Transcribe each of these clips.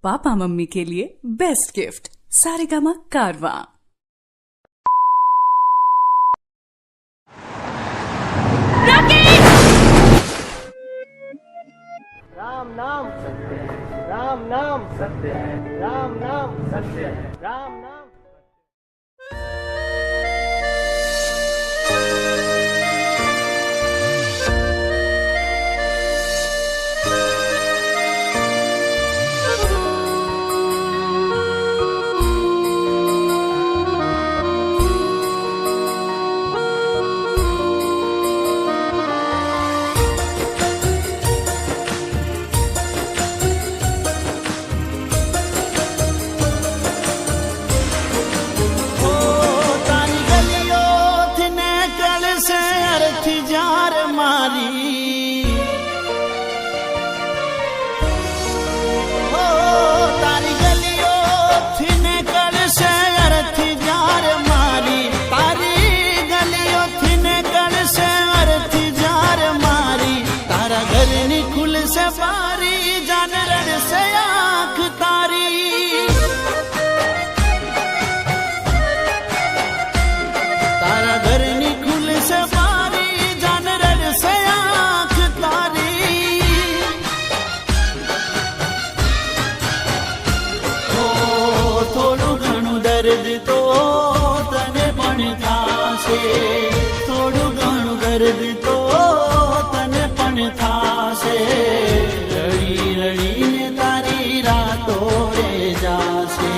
Papa mummy के लिए best gift Saregama कारवा। राम नाम सत्य है, राम नाम सत्य है, राम नाम सत्य है, राम नाम। દર્દ તો તને પણ થાશે, થોડું ઘણું દર્દ તો તને પણ થાશે, રડી રડીને તારી રાતો રે જાશે.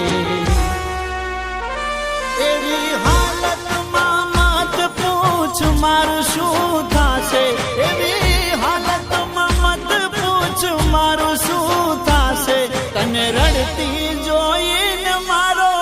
એવી હાલતમાં મત પૂછ મારું શું થાશે, એવી હાલતમાં મત પૂછ મારું શું થાશે, તને રડતી જોઈને મારો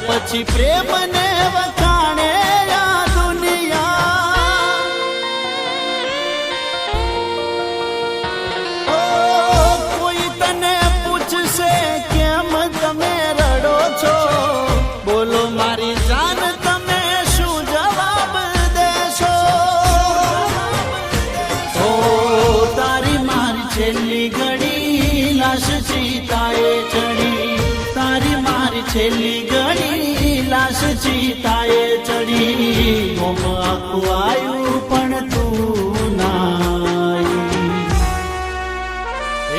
પછી પ્રેમને વખાણે આ દુનિયા. ઓ કોઈ તને પૂછશે કેમ તમે રડો છો, બોલો મારી જાન તમે શું જવાબ દેશો. ઓ તારી મારી છેલ્લી ઘડી લાશ ચિતાએ ચડી, તારી મારી છેલ્લી ઘડી લાશ ચિતાએ ચડી, મોમ આખું આવ્યું પણ તું ના.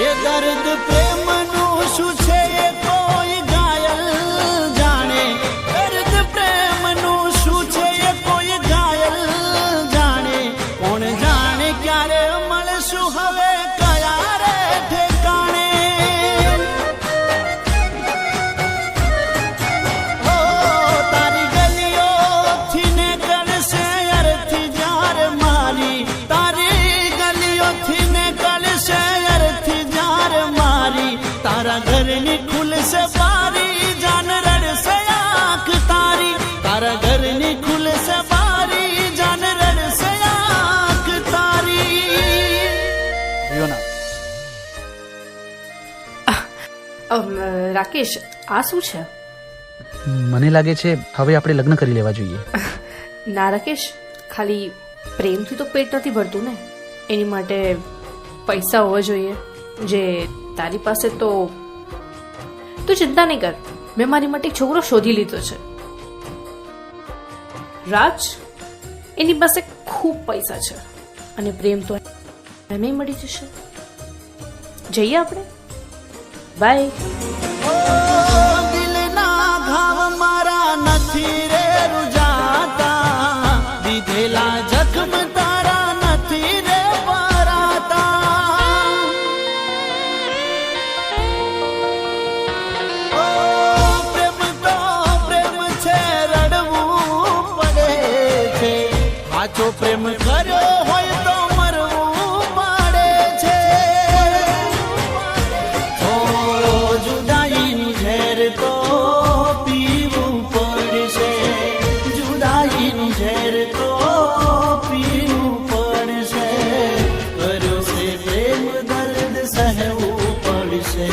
એ દર્દ પ્રેમનું શું છે એ કોઈ ઘાયલ જાણે, દર્દ પ્રેમનું શું છે એ કોઈ ઘાયલ જાણે, કોણ જાણે ક્યારે મળશું હવે કયા રે ઠેકાણે. તારા ઘરની ખુલશે બારી જાન રડશે આંખ તારી, તારા ઘરની ખુલશે બારી જાન રડશે આંખ તારી. રાકેશ, આ શું છે? મને લાગે છે હવે આપણે લગ્ન કરી લેવા જોઈએ. ના રાકેશ, ખાલી પ્રેમથી તો પેટ નથી ભરતું ને, એની માટે પૈસા હોવા જોઈએ. જે તારી પાસે તો તું ચિંતા નહીં કર, મેં મારી માટે એક છોકરો શોધી લીધો છે. રાજ, એની પાસે ખૂબ પૈસા છે અને પ્રેમ તો એમ મળી જશે. જઈએ આપણે. બાય. ઓ દિલના ઘાવ મારા નથી રે રૂજાતા, દીધેલા જખમ તારા નથી રે ભરાતા. ઓ પ્રેમ તો પ્રેમ છે, રડવું પડે છે. સાચો પ્રેમ કર્યો હોય તો મરવું પડે છે. ઓ જુદાઈનું ઝેર તો પીવું પડશે, જુદાઈનું ઝેર તો પીવું પડશે. કર્યો છે પ્રેમ દર્દ સહેવું પડશે.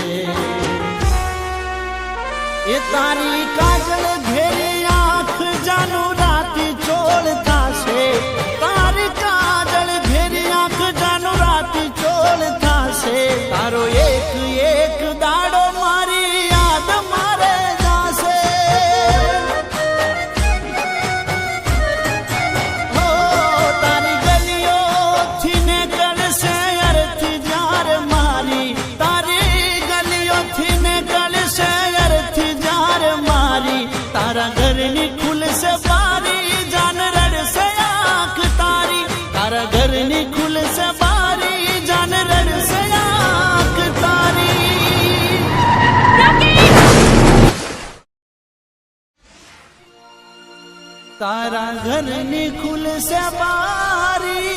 એ તારી કાજલ ઘેરી આંખ જાનું રાતી ચોળ થાશે. તારી કાજલ ઘેરી આંખ જાનું રાતી ચોળ થાશે. તારો એક એક દાડો મારી યાદ મારે જાશે. હો તારી ગલીઓથી ને કળશે અરથી જાર મારી. તારી ગલીઓથી ને કળશે અરથી જાર મારી. તારા ઘરની ખુલશે બારી, જાન રડશે આંખ તારી. તારા ઘરની ખુલશે બારી, જાન રડશે આંખ તારી. તારા ઘરની ખુલશે બારી,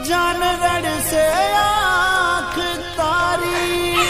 જાન રડશે આંખ તારી.